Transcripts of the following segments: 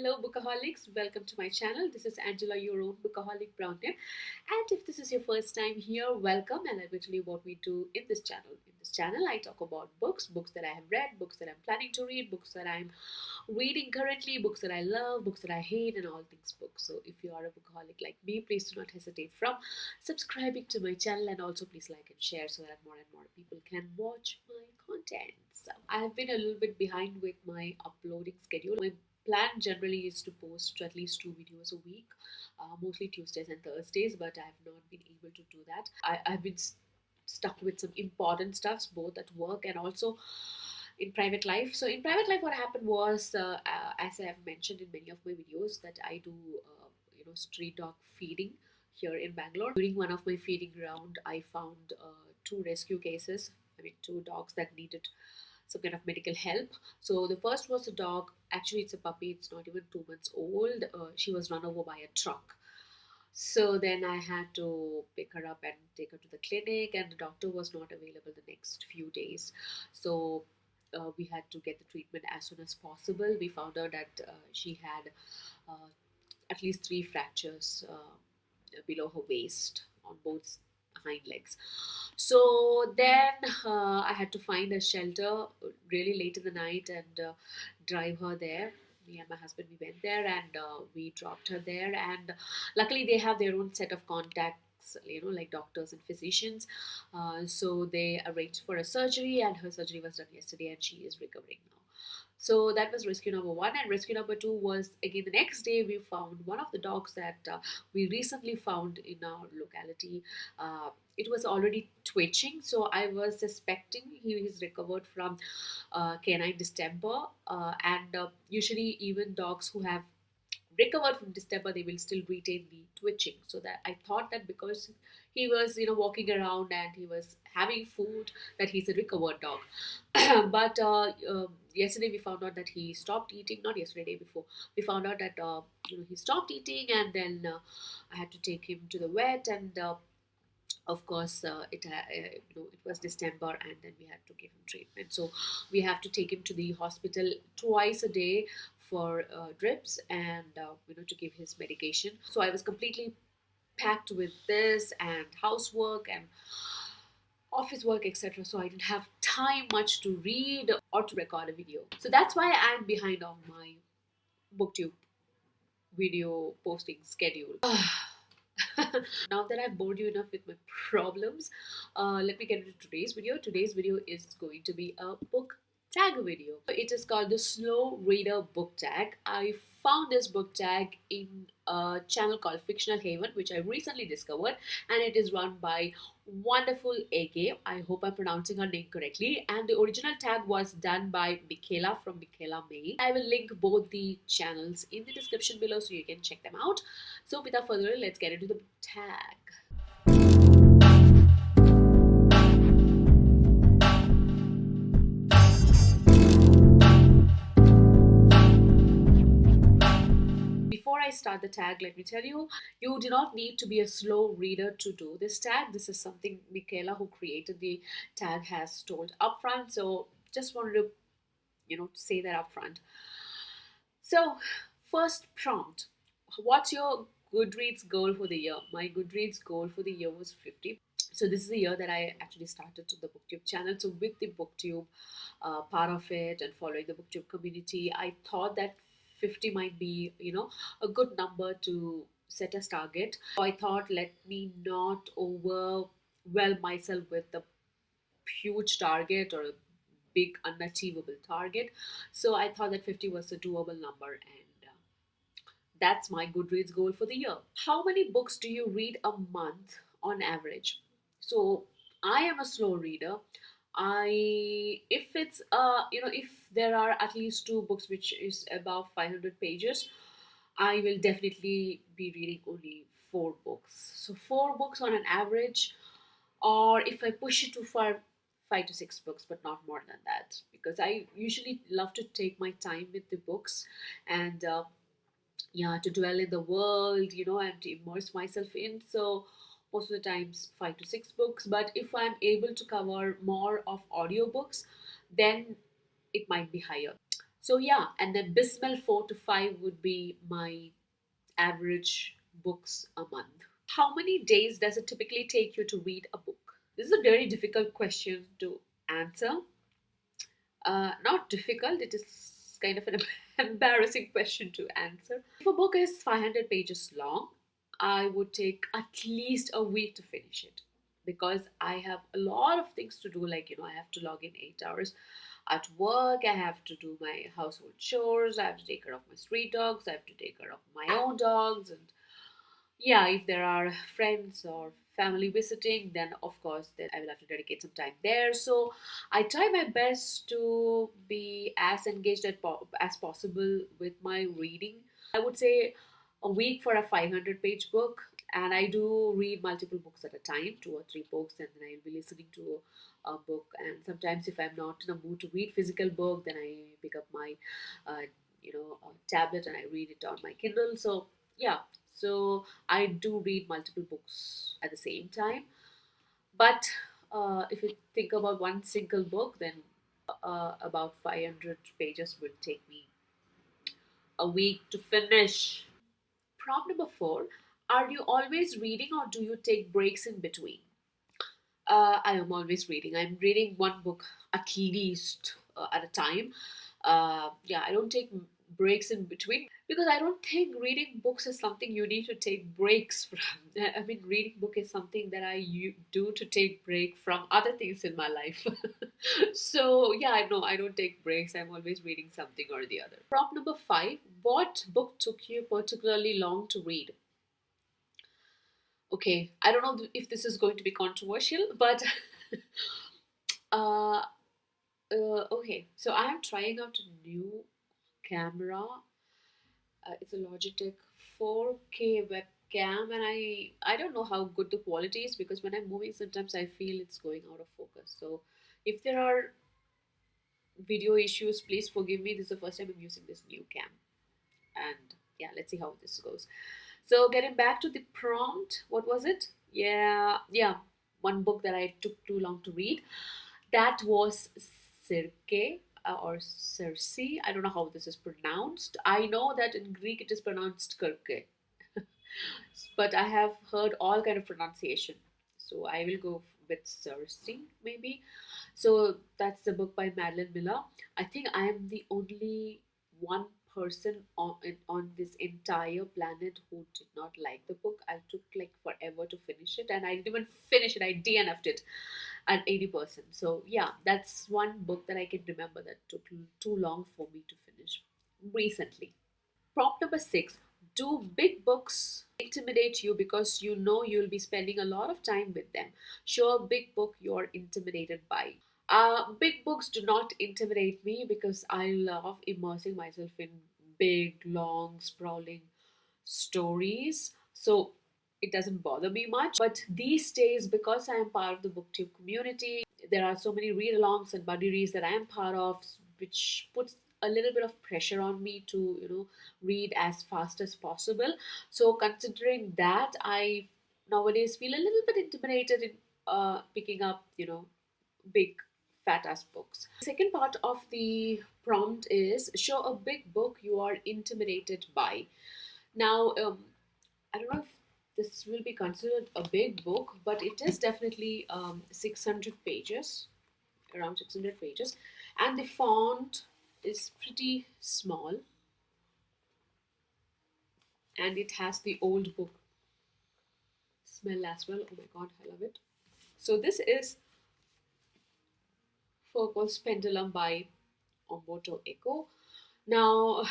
Hello Bookaholics, welcome to my channel. This is Angela, your own Bookaholic Brownie. And if this is your first time here, welcome, and I will tell you what we do in this channel. In this channel, I talk about books that I have read, books that I'm planning to read, books that I'm reading currently, books that I love, books that I hate, and all things books. So if you are a bookaholic like me, please do not hesitate from subscribing to my channel, and also please like and share so that more and more people can watch my content. So I have been a little bit behind with my uploading schedule. My plan generally is to post at least 2 videos a week, mostly Tuesdays and Thursdays, but I have not been able to do that. I've been stuck with some important stuffs both at work and also in private life. So in private life, what happened was, as I have mentioned in many of my videos, that I do street dog feeding here in Bangalore. During one of my feeding round, I found two rescue cases. I mean, two dogs that needed some kind of medical help. So the first was a dog. Actually, it's a puppy. It's not even 2 months old. She was run over by a truck. So then I had to pick her up and take her to the clinic, and the doctor was not available the next few days. So we had to get the treatment as soon as possible. We found out that she had uh, at least 3 fractures below her waist on both hind legs. So then I had to find a shelter really late in the night and drive her there. Me and my husband, we went there and we dropped her there. And luckily, they have their own set of contacts, like doctors and physicians. So they arranged for a surgery, and her surgery was done yesterday, and she is recovering now. So that was rescue number one. And rescue number two was, again, the next day we found one of the dogs that we recently found in our locality. It was already twitching, so I was suspecting he is recovered from canine distemper. And usually, even dogs who have recovered from distemper, they will still retain the twitching. So that I thought that because he was walking around and he was having food, that he's a recovered dog. But yesterday we found out that he stopped eating. Not yesterday, day before, we found out that he stopped eating, and then I had to take him to the vet, and of course it was December, and then we had to give him treatment. So we have to take him to the hospital twice a day for drips and to give his medication. So I was completely packed with this and housework and office work, etc. So I didn't have time much to read or to record a video. So that's why I'm behind on my booktube video posting schedule. Now that I've bored you enough with my problems, let me get into today's video. Today's video is going to be a book tag video. It is called the Slow Reader Book Tag. I found this book tag in a channel called Fictional Haven, which I recently discovered, and it is run by wonderful Eghe. I hope I'm pronouncing her name correctly. And the original tag was done by Michaela from Michaela May. I will link both the channels in the description below so you can check them out. So without further ado, let's get into the tag. Before I start the tag, let me tell you, you do not need to be a slow reader to do this tag. This is something Michaela, who created the tag, has told upfront. So just wanted to, say that upfront. So first prompt: what's your Goodreads goal for the year? My Goodreads goal for the year was 50. So this is the year that I actually started to the booktube channel. So with the booktube part of it and following the booktube community, I thought that 50 might be a good number to set as target. So I thought, let me not overwhelm myself with a huge target or a big unachievable target. So I thought that 50 was a doable number, and that's my Goodreads goal for the year. How many books do you read a month on average? So I am a slow reader. If it's if there are at least 2 books which is above 500 pages, I will definitely be reading only 4 books. So 4 books on an average, or if I push it to 5 to 6 books, but not more than that, because I usually love to take my time with the books and to dwell in the world, and to immerse myself in. So most of the times 5 to 6 books. But if I'm able to cover more of audiobooks, then it might be higher. So yeah, and then Bismil 4 to 5 would be my average books a month. How many days does it typically take you to read a book? This is a very difficult question to answer. Not difficult, it is kind of an embarrassing question to answer. If a book is 500 pages long, I would take at least a week to finish it because I have a lot of things to do. Like, I have to log in 8 hours at work, I have to do my household chores, I have to take care of my street dogs, I have to take care of my own dogs, and yeah, if there are friends or family visiting, then of course then I will have to dedicate some time there. So I try my best to be as engaged as possible with my reading. I would say a week for a 500-page book, and I do read multiple books at a time, 2 or 3 books, and then I'll be listening to a book. And sometimes if I'm not in a mood to read physical book, then I pick up my tablet and I read it on my Kindle. So yeah, so I do read multiple books at the same time. But if you think about one single book, then about 500 pages would take me a week to finish. Prompt number 4. Are you always reading or do you take breaks in between? I am always reading. I'm reading one book at least at a time. Yeah, I don't take breaks in between because I don't think reading books is something you need to take breaks from. I mean, reading book is something that do to take break from other things in my life. So yeah, no, I don't take breaks. I'm always reading something or the other. Prompt number 5. What book took you particularly long to read? Okay, I don't know if this is going to be controversial, but uh, okay. So I am trying out a new camera. It's a Logitech 4K webcam, and I don't know how good the quality is because when I'm moving, sometimes I feel it's going out of focus. So if there are video issues, please forgive me. This is the first time I'm using this new cam, and yeah, let's see how this goes. So getting back to the prompt, what was it? Yeah, one book that I took too long to read. That was Circe or Circe. I don't know how this is pronounced. I know that in Greek it is pronounced Kirke, but I have heard all kind of pronunciation. So I will go with Circe maybe. So that's the book by Madeline Miller. I think I am the only one person on this entire planet who did not like the book. I took like forever to finish it, and I didn't even finish it. I DNF'd it at 80%. So yeah, that's one book that I can remember that took too long for me to finish recently. Prompt number 6. Do big books intimidate you because you know you'll be spending a lot of time with them? Show a big book you're intimidated by. Big books do not intimidate me because I love immersing myself in big, long, sprawling stories. So it doesn't bother me much. But these days, because I am part of the booktube community, there are so many read alongs and buddy reads that I am part of, which puts a little bit of pressure on me to, read as fast as possible. So considering that, I nowadays feel a little bit intimidated in picking up, big fat ass books. The second part of the prompt is show a big book you are intimidated by. Now, I don't know if this will be considered a big book, but it is definitely 600 pages, around 600 pages, and the font is pretty small, and it has the old book smell as well. Oh my god, I love it. So this is Foucault's Pendulum by Umberto Eco. Now,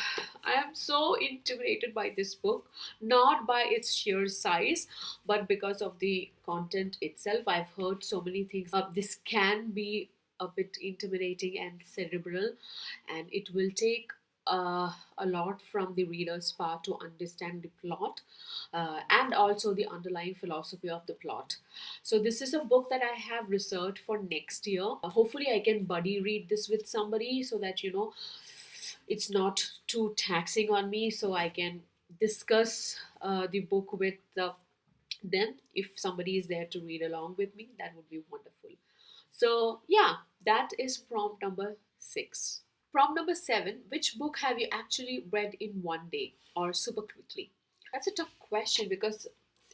I am so intimidated by this book, not by its sheer size, but because of the content itself. I've heard so many things. This can be a bit intimidating and cerebral, and it will take a lot from the reader's part to understand the plot and also the underlying philosophy of the plot. So, this is a book that I have researched for next year. Hopefully, I can buddy read this with somebody so that it's not too taxing on me, so I can discuss the book with them. If somebody is there to read along with me, that would be wonderful. So yeah, that is prompt number 6. Prompt number 7: which book have you actually read in one day or super quickly? That's a tough question because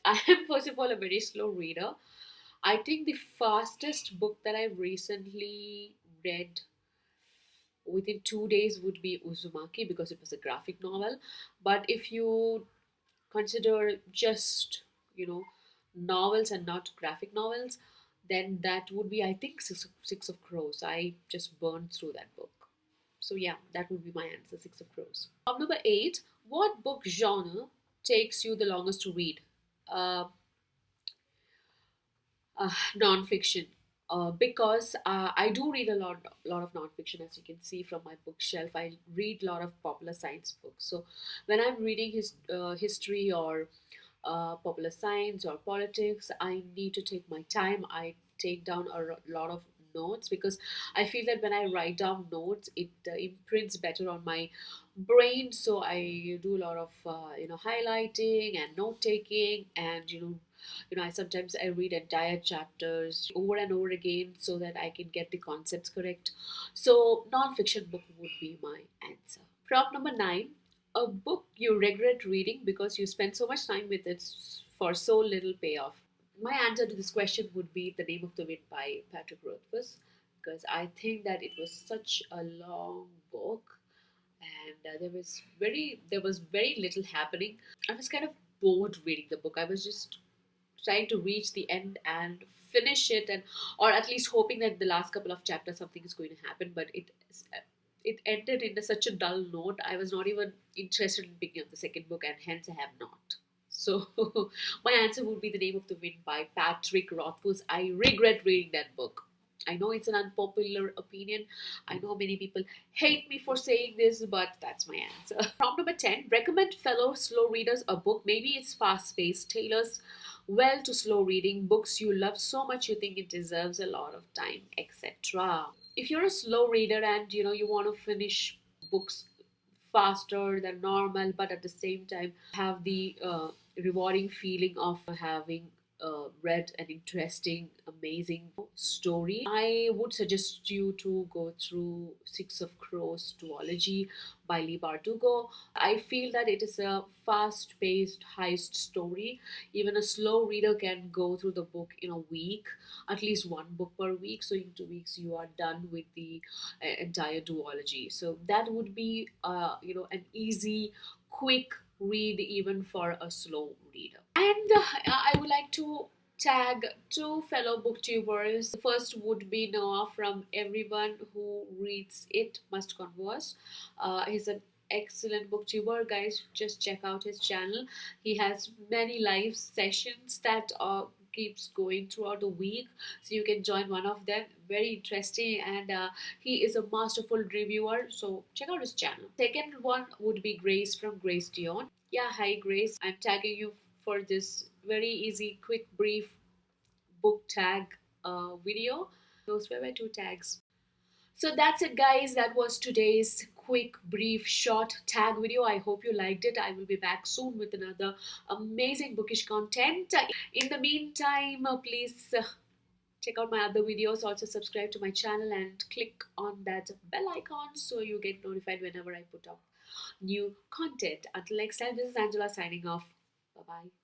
I am, first of all, a very slow reader. I think the fastest book that I've recently read within 2 days would be Uzumaki because it was a graphic novel. But if you consider just, you know, novels and not graphic novels, then that would be, I think, Six of Crows. I just burned through that book. So yeah, that would be my answer, Six of Crows. Number 8: what book genre takes you the longest to read? Uh, Non-fiction. Because I do read lot of non-fiction, as you can see from my bookshelf. I read a lot of popular science books. So when I'm reading history or popular science or politics, I need to take my time. I take down lot of notes because I feel that when I write down notes, it imprints better on my brain. So I do a lot of highlighting and note taking, and I sometimes I read entire chapters over and over again so that I can get the concepts correct. So non-fiction book would be my answer. Prompt number 9: a book you regret reading because you spent so much time with it for so little payoff. My answer to this question would be The Name of the Wind by Patrick Rothfuss, because I think that it was such a long book, and there was very little happening. I was kind of bored reading the book. I was just trying to reach the end and finish it, and or at least hoping that the last couple of chapters something is going to happen, but it ended in such a dull note. I was not even interested in picking up the second book, and hence I have not. So my answer would be The Name of the Wind by Patrick Rothfuss. I regret reading that book. I know it's an unpopular opinion. I know many people hate me for saying this, but that's my answer. Prompt number 10: recommend fellow slow readers a book. Maybe it's fast paced, tailors well to slow reading, books you love so much you think it deserves a lot of time, etc. If you're a slow reader and you want to finish books faster than normal, but at the same time have the rewarding feeling of having read an interesting, amazing story, I would suggest you to go through Six of Crows duology by Lee Bardugo. I feel that it is a fast paced heist story. Even a slow reader can go through the book in a week, at least one book per week. So in 2 weeks, you are done with the entire duology. So that would be, an easy, quick read even for a slow reader. And I would like to tag two fellow booktubers. The first would be Noah. From Everyone Who Reads It Must Converse. He's an excellent booktuber, guys. Just check out his channel. He has many live sessions that keeps going throughout the week, so you can join one of them. Very interesting, and he is a masterful reviewer, so check out his channel. Second one would be Grace from Grace Dion. Yeah, hi Grace, I'm tagging you for this very easy, quick, brief book tag video. Those were my two tags. So that's it, guys. That was today's quick, brief, short tag video. I hope you liked it. I will be back soon with another amazing bookish content. In the meantime, please check out my other videos. Also, subscribe to my channel and click on that bell icon so you get notified whenever I put up new content. Until next time, this is Angela signing off. Bye bye.